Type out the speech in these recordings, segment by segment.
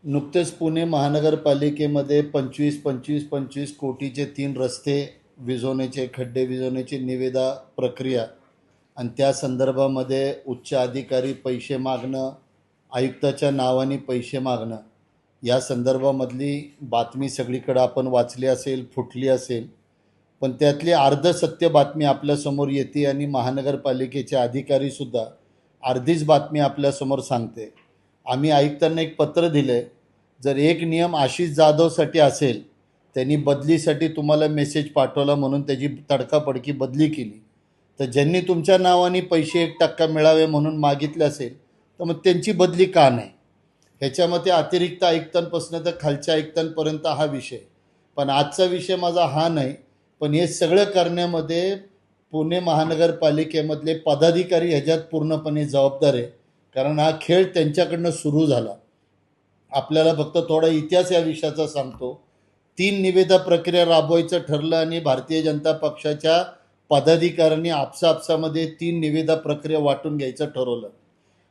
नुकतेच पुणे महानगरपालिकेमध्ये 25 कोटीचे 3 रस्ते विझवण्याचे खड्डे विझवण्याची निविदा प्रक्रिया आणि त्या संदर्भामध्ये उच्च अधिकारी पैसे मागणं, आयुक्ताच्या नावाने पैसे मागणं, या संदर्भामधली बातमी सगळीकडे आपण वाचली असेल, फुटली असेल. पण त्यातली अर्धसत्य बातमी आपल्यासमोर येते आणि महानगरपालिकेचे अधिकारीसुद्धा अर्धीच बातमी आपल्यासमोर सांगते. आम्ही आयुक्तांना एक पत्र दिलं आहे, जर एक नियम आशिष जाधवसाठी असेल, त्यांनी बदलीसाठी तुम्हाला मेसेज पाठवला म्हणून त्याची तडकाफडकी बदली केली, तर ज्यांनी तुमच्या नावाने पैसे 1% मिळावे म्हणून मागितले असेल तर मग त्यांची बदली का नाही? ह्याच्यामध्ये अतिरिक्त आयुक्तांपासून तर खालच्या आयुक्तांपर्यंत हा विषय. पण आजचा विषय माझा हा नाही. पण हे सगळं करण्यामध्ये पुणे महानगरपालिकेमधले पदाधिकारी ह्याच्यात पूर्णपणे जबाबदार आहे, कारण हा खेळ त्यांच्याकडनं सुरू झाला. आपल्याला फक्त थोडा इतिहास या विषयाचा सांगतो. 3 निविदा प्रक्रिया राबवायचं ठरलं आणि भारतीय जनता पक्षाच्या पदाधिकाऱ्यांनी आपसामध्ये 3 निविदा प्रक्रिया वाटून घ्यायचं ठरवलं.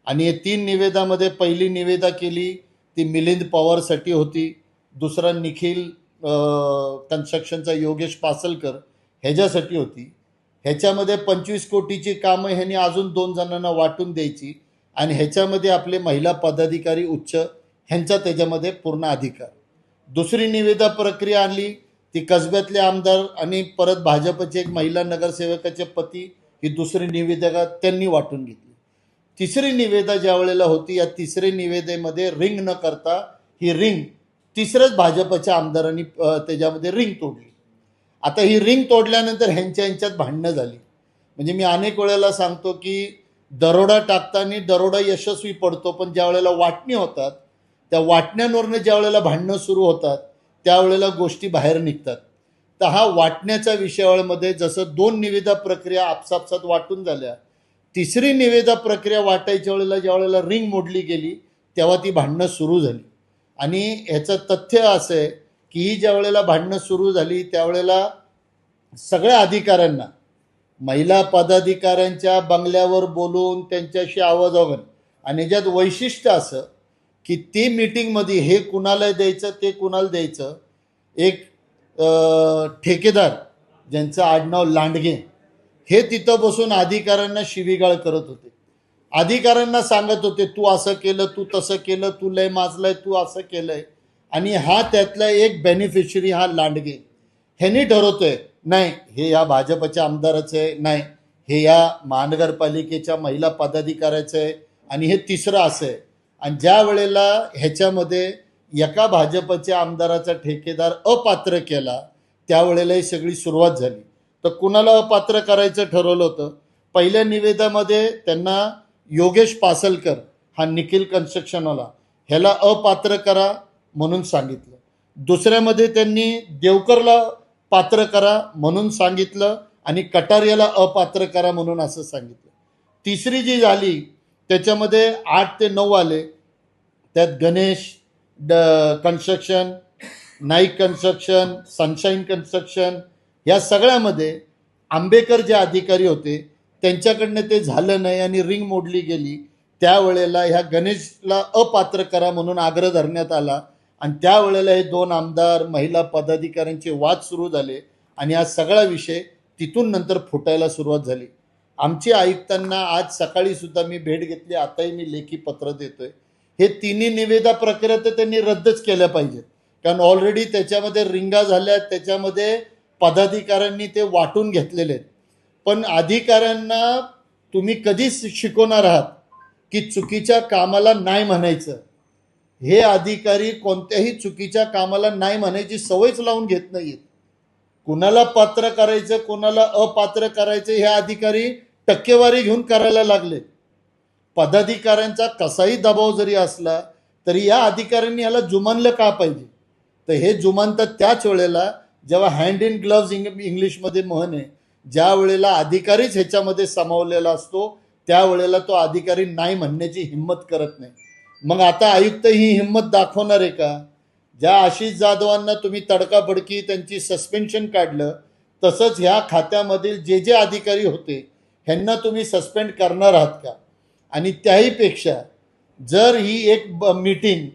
आणि हे 3 निविदामध्ये पहिली निविदा केली ती मिलिंद पवारसाठी होती, दुसरा निखिल कन्स्ट्रक्शनचा योगेश पासलकर ह्याच्यासाठी होती. ह्याच्यामध्ये 25 कोटीची कामं ह्यांनी अजून 2 जणांना वाटून द्यायची आणि ह्याच्यामध्ये आपले महिला पदाधिकारी उच्च ह्यांचा त्याच्यामध्ये पूर्ण अधिकार. दुसरी निविदा प्रक्रिया आणली ती कसब्यातले आमदार आणि परत भाजपचे एक महिला नगरसेवकाचे पती, ही दुसरी निविदा त्यांनी वाटून घेतली. तिसरी निविदा ज्या वेळेला होती, या तिसरी निविदेमध्ये रिंग न करता ही रिंग तिसरंच भाजपच्या आमदारांनी त्याच्यामध्ये रिंग तोडली. आता ही रिंग तोडल्यानंतर ह्यांच्यात भांडणं झाली. म्हणजे मी अनेक वेळेला सांगतो की दरोडा टाकताना दरोडा यशस्वी पडतो, पण ज्या वेळेला वाटणी होतात त्या वाटण्यांवरनं ज्या वेळेला भांडणं सुरू होतात त्यावेळेला गोष्टी बाहेर निघतात. तर हा वाटण्याच्या विषयामध्ये जसं 2 निविदा प्रक्रिया आपसात वाटून झाल्या, तिसरी निविदा प्रक्रिया वाटायच्या वेळेला ज्या वेळेला रिंग मोडली गेली तेव्हा ती भांडणं सुरू झाली. आणि ह्याचं तथ्य असं आहे की ही ज्या वेळेला भांडणं सुरू झाली त्यावेळेला सगळ्या अधिकाऱ्यांना, महिला पदाधिकाऱ्यांच्या बंगल्यावर बोलून त्यांच्याशी आवाजावर, आणि ज्यात वैशिष्ट्य असं की ती मीटिंगमध्ये हे कुणाला द्यायचं ते कुणाला द्यायचं, एक ठेकेदार ज्यांचं आडनाव लांडगे हे तिथं बसून अधिकाऱ्यांना शिवीगाळ करत होते. अधिकाऱ्यांना सांगत होते तू असं केलं, तू तसं केलं, तू लय माजलाय, तू असं केलंय. आणि हा त्यातला एक बेनिफिशरी हा लांडगे ह्यांनी ठरवतोय नाही हे या भाजपच्या आमदाराचं आहे, नाही हे या महानगरपालिकेच्या महिला पदाधिकाऱ्याचं आहे, आणि हे तिसरं असं आहे. आणि ज्या वेळेला ह्याच्यामध्ये एका भाजपच्या आमदाराचा ठेकेदार अपात्र केला त्यावेळेला ही सगळी सुरुवात झाली. तर कुणाला अपात्र करायचं ठरवलं होतं? पहिल्या निवेदनामध्ये त्यांना योगेश पासलकर हा निखिल कन्स्ट्रक्शनवाला ह्याला अपात्र करा म्हणून सांगितलं. दुसऱ्यामध्ये त्यांनी देवकरला पात्र करा म्हणून सांगितलं आणि कटारियाला अपात्र करा म्हणून असं सांगितलं. तिसरी जी झाली त्याच्यामध्ये 8 ते 9 आले. त्यात Ganesh construction, Naik construction, sunshine construction या सगळ्यामध्ये आंबेकर जे अधिकारी होते त्यांच्याकडनं ते झालं नाही आणि रिंग मोडली गेली. त्यावेळेला ह्या गणेशला अपात्र करा म्हणून आग्रह धरण्यात आला आणि त्यावेळेला हे 2 आमदार महिला पदाधिकाऱ्यांचे वाद सुरू झाले आणि हा सगळा विषय तिथून नंतर फुटायला सुरुवात झाली. आमची आयुक्तांना आज सकाळी सुद्धा मी भेट घेतली, आताही मी लेखी पत्र देतोय. हे तिन्ही निविदा प्रक्रिया तर त्यांनी रद्दच केल्या पाहिजेत, कारण ऑलरेडी त्याच्यामध्ये रिंगा झाल्या, त्याच्यामध्ये पदाधिकाऱ्यांनी ते वाटून घेतलेले आहेत. पण अधिकाऱ्यांना तुम्ही कधीच शिकवणार आहात की चुकीच्या कामाला नाही म्हणायचं? हे अधिकारी कोणत्याही चुकीच्या कामाला नाही म्हणायची सवयच लावून घेत नाहीत. कुणाला पात्र करायचं कुणाला अपात्र करायचं हे अधिकारी टक्केवारी घेऊन करायला लागले. पदाधिकाऱ्यांचा कसाही दबाव जरी असला तरी या अधिकाऱ्यांनी याला जुमानलं का पाहिजे? तर हे जुमानतात त्याच वेळेला जेव्हा हँड इन ग्लव्ज इंग्लिशमध्ये म्हण आहे, ज्या वेळेला अधिकारीच ह्याच्यामध्ये सामावलेला असतो त्यावेळेला तो अधिकारी नाही म्हणण्याची हिंमत करत नाही. मग आता आयुक्त ही हिंमत दाखवणार आहे का? ज्या आशिष जाधवांना तुम्ही तडकाफडकी त्यांची सस्पेन्शन काढलं, तसंच ह्या खात्यामधील जे जे अधिकारी होते ह्यांना तुम्ही सस्पेंड करणार आहात का? आणि त्याहीपेक्षा जर ही एक मीटिंग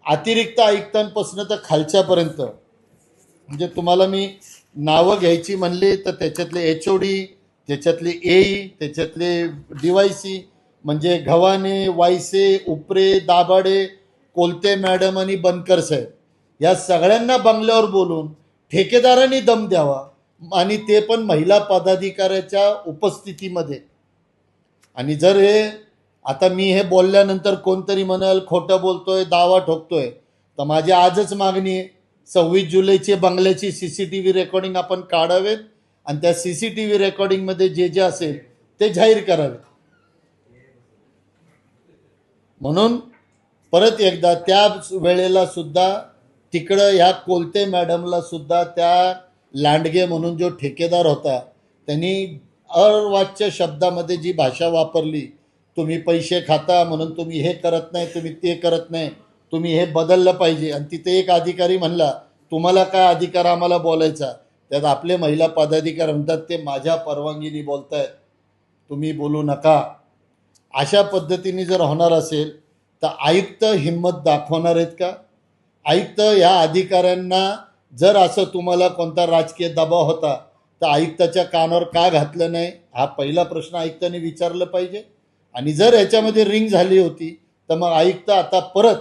अतिरिक्त आयुक्तांपासून तर खालच्यापर्यंत, म्हणजे तुम्हाला मी नावं घ्यायची म्हणली तर त्याच्यातले HOD, त्याच्यातले AE, त्याच्यातले DYC, म्हणजे गव्हाणे, वायसे, उपरे, दाभाडे, कोलते मॅडम आणि बनकर साहेब या सगळ्यांना बंगल्यावर बोलून ठेकेदारांनी दम द्यावा, आणि ते पण महिला पदाधिकाऱ्याच्या उपस्थितीमध्ये. आणि जर हे आता मी हे बोलल्यानंतर कोणतरी म्हणाल खोटं बोलतोय, दावा ठोकतोय, तर माझी आजच मागणी आहे, 26 जुलैची बंगल्याची CCTV रेकॉर्डिंग आपण काढावेत आणि त्या CCTV रेकॉर्डिंगमध्ये जे जे असेल ते जाहीर करावे. म्हणून परत एकदा त्या वेळेला सुद्धा तिकडं ह्या कोलते मॅडमला सुद्धा त्या लांडगे म्हणून जो ठेकेदार होता त्यांनी अर्वाच्य शब्दामध्ये जी भाषा वापरली, तुम्ही पैसे खाता म्हणून तुम्ही हे करत नाही, तुम्ही ते करत नाही, तुम्ही हे बदललं पाहिजे. आणि तिथे एक अधिकारी म्हणला, तुम्हाला काय अधिकार आम्हाला बोलायचा? त्यात आपले महिला पदाधिकारी म्हणतात, ते माझ्या परवानगीने बोलतायत, तुम्ही बोलू नका. अशा पद्धतीने जर होणार असेल तर आयुक्त हिंमत दाखवणार आहेत का? आयुक्त ह्या अधिकाऱ्यांना जर असं तुम्हाला कोणता राजकीय दबाव होता तर आयुक्ताच्या कानावर का घातलं नाही, हा पहिला प्रश्न आयुक्तांनी विचारलं पाहिजे. आणि जर याच्यामध्ये रिंग झाली होती तर मग आयुक्त आता परत,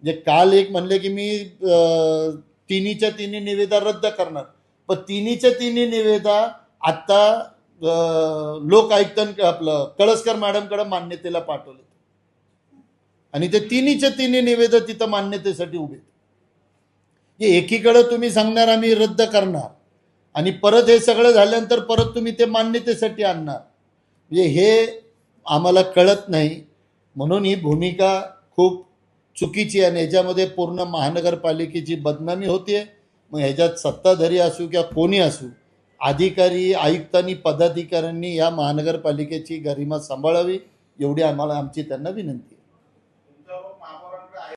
जे काल एक म्हणले की मी तिन्हीच्या तिन्ही निविदा रद्द करणार, पण तिन्हीच्या तिन्ही निविदा आत्ता लोक आयुक्तांकडे, आपलं कळसकर मॅडमकडे मान्यतेला पाठवले, आणि ते तिन्हीच्या तिन्ही निवेदन तिथं मान्यतेसाठी उभे. एकीकडे तुम्ही सांगणार आम्ही रद्द करणार, आणि परत हे सगळं झाल्यानंतर परत तुम्ही ते मान्यतेसाठी आणणार, म्हणजे हे आम्हाला कळत नाही. म्हणून ही भूमिका खूप चुकीची आहे आणि ह्याच्यामध्ये पूर्ण महानगरपालिकेची बदनामी होते. मग ह्याच्यात सत्ताधारी असू किंवा कोणी असू, अधिकारी, आयुक्तांनी, पदाधिकाऱ्यांनी या महानगरपालिकेची गरिमा सांभाळावी, एवढी आम्हाला आमची त्यांना विनंती.